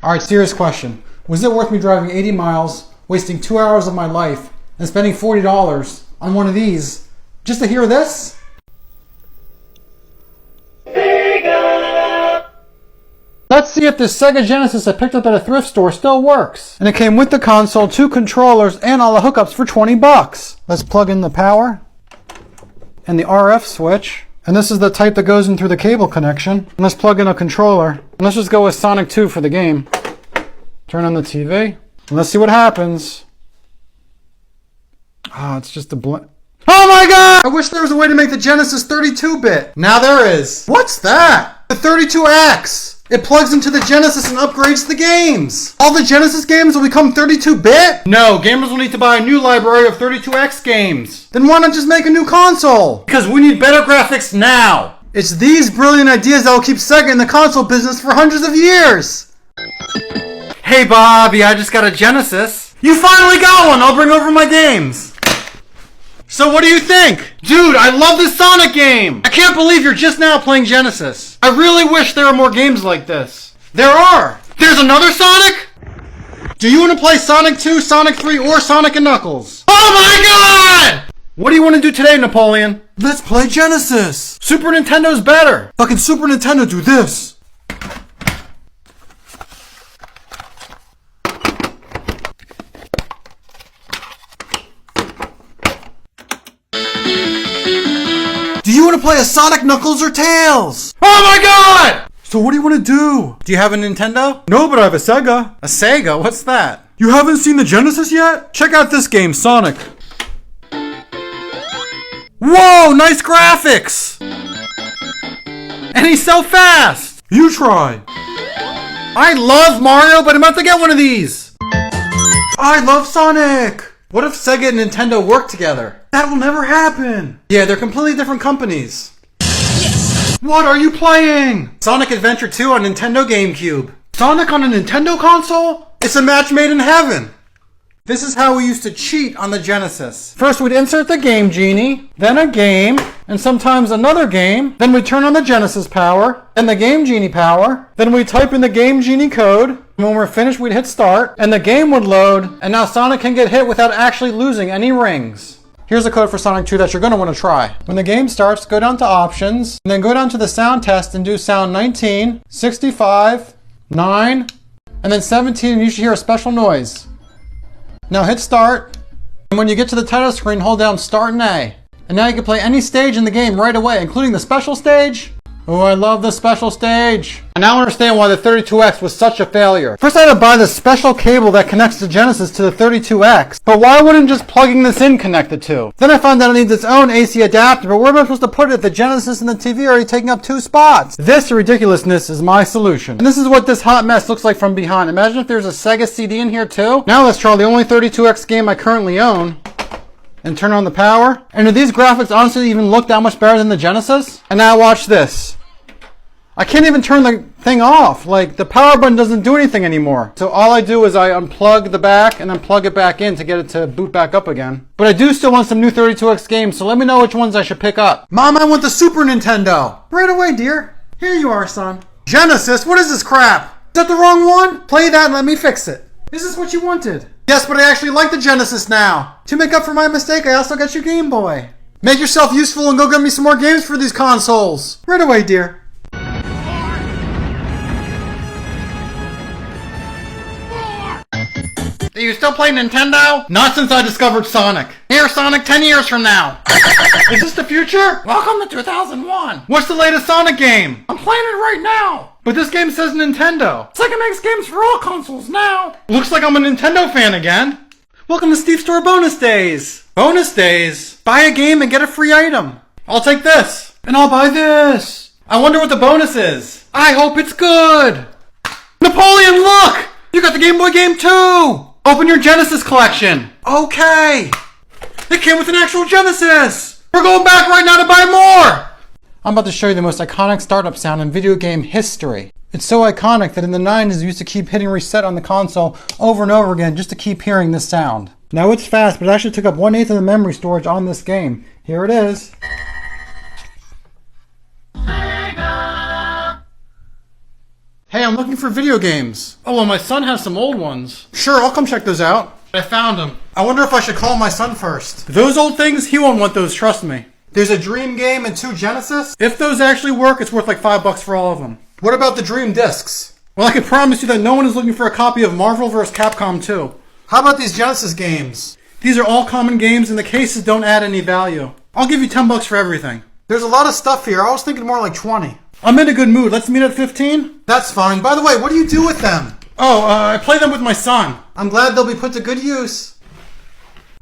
Alright, serious question. Was it worth me driving 80 miles, wasting 2 hours of my life, and spending $40 on one of these just to hear this? Sega! Let's see if this Sega Genesis I picked up at a thrift store still works. And it came with the console, 2 controllers, and all the hookups for 20 bucks. Let's plug in the power and the RF switch. And this is the type that goes in through the cable connection. And let's plug in a controller. And let's just go with Sonic 2 for the game. Turn on the TV. And let's see what happens. Oh, it's just a blink. Oh my god! I wish there was a way to make the Genesis 32-bit. Now there is. What's that? The 32X. It plugs into the Genesis and upgrades the games. All the Genesis games will become 32-bit? No, gamers will need to buy a new library of 32X games. Then why not just make a new console? Because we need better graphics now. It's these brilliant ideas that will keep Sega in the console business for hundreds of years. Hey Bobby, I just got a Genesis. You finally got one! I'll bring over my games. So what do you think? Dude, I love this Sonic game! I can't believe you're just now playing Genesis. I really wish there were more games like this. There are! There's another Sonic? Do you want to play Sonic 2, Sonic 3, or Sonic & Knuckles? Oh my god! What do you want to do today, Napoleon? Let's play Genesis! Super Nintendo's better! Fucking Super Nintendo do this! Do you want to play a Sonic, Knuckles, or Tails? Oh my god! So what do you want to do? Do you have a Nintendo? No, but I have a Sega. A Sega? What's that? You haven't seen the Genesis yet? Check out this game, Sonic. Whoa, nice graphics! And he's so fast! You try. I love Mario, but I'm about to get one of these. I love Sonic! What if Sega and Nintendo work together? That will never happen! Yeah, they're completely different companies. Yes. What are you playing? Sonic Adventure 2 on Nintendo GameCube. Sonic on a Nintendo console? It's a match made in heaven! This is how we used to cheat on the Genesis. First we'd insert the Game Genie, then a game, and sometimes another game. Then we'd turn on the Genesis power, and the Game Genie power. Then we'd type in the Game Genie code. And when we're finished, we'd hit start, and the game would load, and now Sonic can get hit without actually losing any rings. Here's a code for Sonic 2 that you're going to want to try. When the game starts, go down to Options, and then go down to the sound test and do sound 19, 65, 9, and then 17, and you should hear a special noise. Now hit start, and when you get to the title screen, hold down Start and A. And now you can play any stage in the game right away, including the special stage. Oh, I love the special stage. And now I understand why the 32X was such a failure. First I had to buy the special cable that connects the Genesis to the 32X. But why wouldn't just plugging this in connect the two? Then I found out it needs its own AC adapter, but where am I supposed to put it if the Genesis and the TV are already taking up 2 spots? This ridiculousness is my solution. And this is what this hot mess looks like from behind. Imagine if there's a Sega CD in here too. Now let's try the only 32X game I currently own. And turn on the power. And do these graphics honestly even look that much better than the Genesis? And now watch this. I can't even turn the thing off. Like, the power button doesn't do anything anymore. So all I do is I unplug the back and then plug it back in to get it to boot back up again. But I do still want some new 32X games, so let me know which ones I should pick up. Mom, I want the Super Nintendo. Right away, dear. Here you are, son. Genesis, what is this crap? Is that the wrong one? Play that and let me fix it. Is this what you wanted? Yes, but I actually like the Genesis now. To make up for my mistake, I also got you Game Boy. Make yourself useful and go get me some more games for these consoles. Right away, dear. Do you still play Nintendo? Not since I discovered Sonic. Here, Sonic, 10 years from now. Is this the future? Welcome to 2001. What's the latest Sonic game? I'm playing it right now. But this game says Nintendo. Sega makes games for all consoles now. Looks like I'm a Nintendo fan again. Welcome to Steve Store Bonus Days. Bonus Days? Buy a game and get a free item. I'll take this. And I'll buy this. I wonder what the bonus is. I hope it's good. Napoleon, look! You got the Game Boy game too! Open your Genesis collection. Okay. It came with an actual Genesis. We're going back right now to buy more. I'm about to show you the most iconic startup sound in video game history. It's so iconic that in the 90s we used to keep hitting reset on the console over and over again just to keep hearing this sound. Now it's fast, but it actually took up 1/8 of the memory storage on this game. Here it is. Hey, I'm looking for video games. Oh, well, my son has some old ones. Sure, I'll come check those out. I found them. I wonder if I should call my son first. Those old things, he won't want those, trust me. There's a Dream game and 2 Genesis. If those actually work, it's worth like $5 for all of them. What about the Dream discs? Well, I can promise you that no one is looking for a copy of Marvel vs. Capcom 2. How about these Genesis games? These are all common games and the cases don't add any value. I'll give you $10 for everything. There's a lot of stuff here. I was thinking more like 20. I'm in a good mood. Let's meet at 15? That's fine. By the way, what do you do with them? Oh, I play them with my son. I'm glad they'll be put to good use.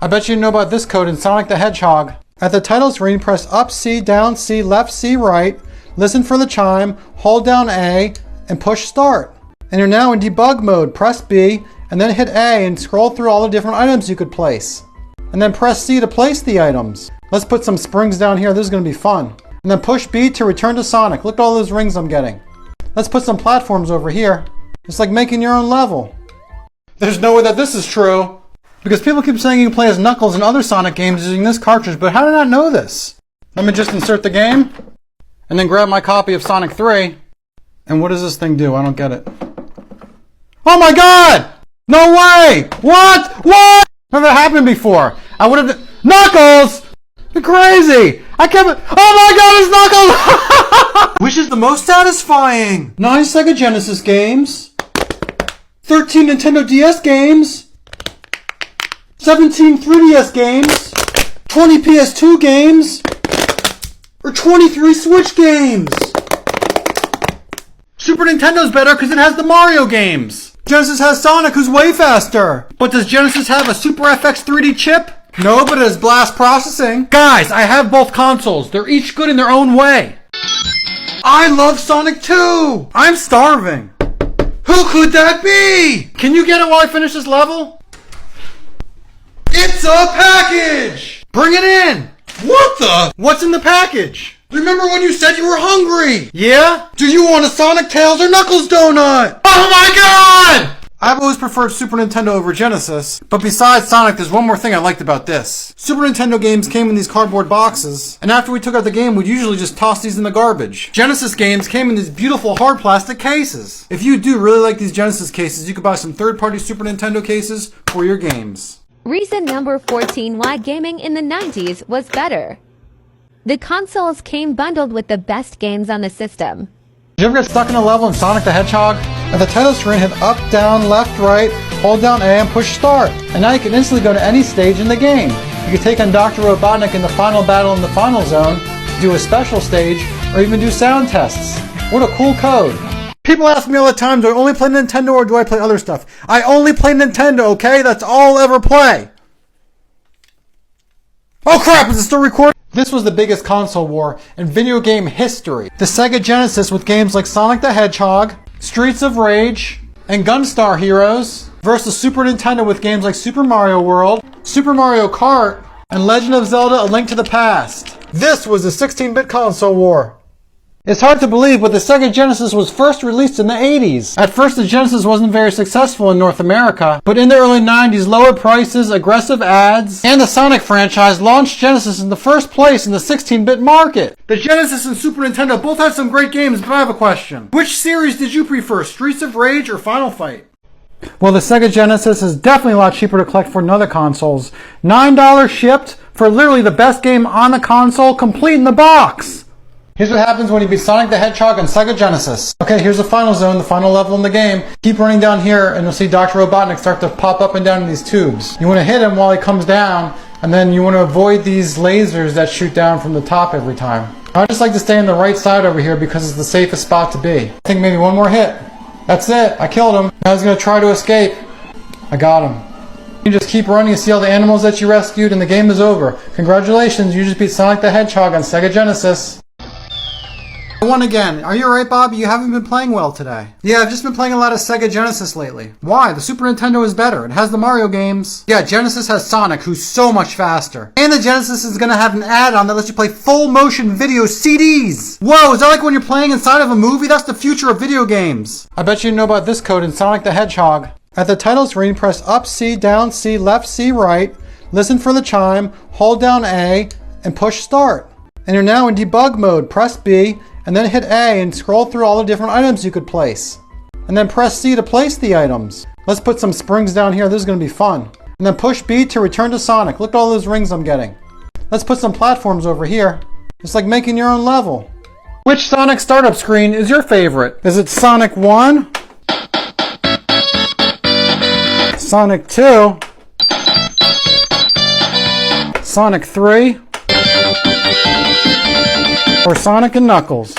I bet you know about this code in Sonic the Hedgehog. At the title screen, press up C, down C, left C, right. Listen for the chime, hold down A, and push start. And you're now in debug mode. Press B, and then hit A and scroll through all the different items you could place. And then press C to place the items. Let's put some springs down here. This is going to be fun. And then push B to return to Sonic. Look at all those rings I'm getting. Let's put some platforms over here. It's like making your own level. There's no way that this is true. Because people keep saying you can play as Knuckles in other Sonic games using this cartridge, but how did I not know this? Let me just insert the game. And then grab my copy of Sonic 3. And what does this thing do? I don't get it. Oh my god! No way! What? What? Never happened before. I would have... Knuckles! You're crazy! I kept it... Oh my god, it's Knuckles! Which is the most satisfying? 9 Sega Genesis games. 13 Nintendo DS games. 17 3DS games. 20 PS2 games. Or 23 Switch games. Super Nintendo's better because it has the Mario games. Genesis has Sonic, who's way faster. But does Genesis have a Super FX 3D chip? No, but it has blast processing. Guys, I have both consoles. They're each good in their own way. I love Sonic 2. I'm starving. Who could that be? Can you get it while I finish this level? It's a package. Bring it in. What the? What's in the package? Remember when you said you were hungry? Yeah? Do you want a Sonic Tails or Knuckles donut? Oh my god! I've always preferred Super Nintendo over Genesis, but besides Sonic, there's one more thing I liked about this. Super Nintendo games came in these cardboard boxes, and after we took out the game, we'd usually just toss these in the garbage. Genesis games came in these beautiful hard plastic cases. If you do really like these Genesis cases, you could buy some third-party Super Nintendo cases for your games. Reason number 14 why gaming in the 90s was better. The consoles came bundled with the best games on the system. Did you ever get stuck in a level in Sonic the Hedgehog? At the title screen, hit up, down, left, right, hold down A and push start. And now you can instantly go to any stage in the game. You can take on Dr. Robotnik in the final battle in the final zone, do a special stage, or even do sound tests. What a cool code. People ask me all the time, do I only play Nintendo or do I play other stuff? I only play Nintendo, okay? That's all I'll ever play. Oh crap, is it still recording? This was the biggest console war in video game history. The Sega Genesis with games like Sonic the Hedgehog, Streets of Rage, and Gunstar Heroes versus Super Nintendo with games like Super Mario World, Super Mario Kart, and Legend of Zelda: A Link to the Past. This was the 16-bit console war. It's hard to believe, but the Sega Genesis was first released in the 80s. At first, the Genesis wasn't very successful in North America, but in the early 90s, lower prices, aggressive ads, and the Sonic franchise launched Genesis in the first place in the 16-bit market. The Genesis and Super Nintendo both had some great games, but I have a question. Which series did you prefer, Streets of Rage or Final Fight? Well, the Sega Genesis is definitely a lot cheaper to collect for than other consoles. $9 shipped for literally the best game on the console, complete in the box. Here's what happens when you beat Sonic the Hedgehog on Sega Genesis. Okay, here's the final zone, the final level in the game. Keep running down here and you'll see Dr. Robotnik start to pop up and down in these tubes. You want to hit him while he comes down, and then you want to avoid these lasers that shoot down from the top every time. I just like to stay on the right side over here because it's the safest spot to be. I think maybe one more hit. That's it, I killed him. Now he's going to try to escape. I got him. You just keep running and see all the animals that you rescued and the game is over. Congratulations, you just beat Sonic the Hedgehog on Sega Genesis. I won again. Are you alright, Bob? You haven't been playing well today. Yeah, I've just been playing a lot of Sega Genesis lately. Why? The Super Nintendo is better. It has the Mario games. Yeah, Genesis has Sonic, who's so much faster. And the Genesis is gonna have an add-on that lets you play full motion video CDs. Whoa, is that like when you're playing inside of a movie? That's the future of video games. I bet you know about this code in Sonic the Hedgehog. At the title screen, press up C, down C, left C, right. Listen for the chime, hold down A, and push start. And you're now in debug mode. Press B, and then hit A and scroll through all the different items you could place. and then press C to place the items. Let's put some springs down here. This is going to be fun. And then push B to return to Sonic. Look at all those rings I'm getting. Let's put some platforms over here. It's like making your own level. Which Sonic startup screen is your favorite? Is it Sonic 1? Sonic 2? Sonic 3? Or Sonic and Knuckles?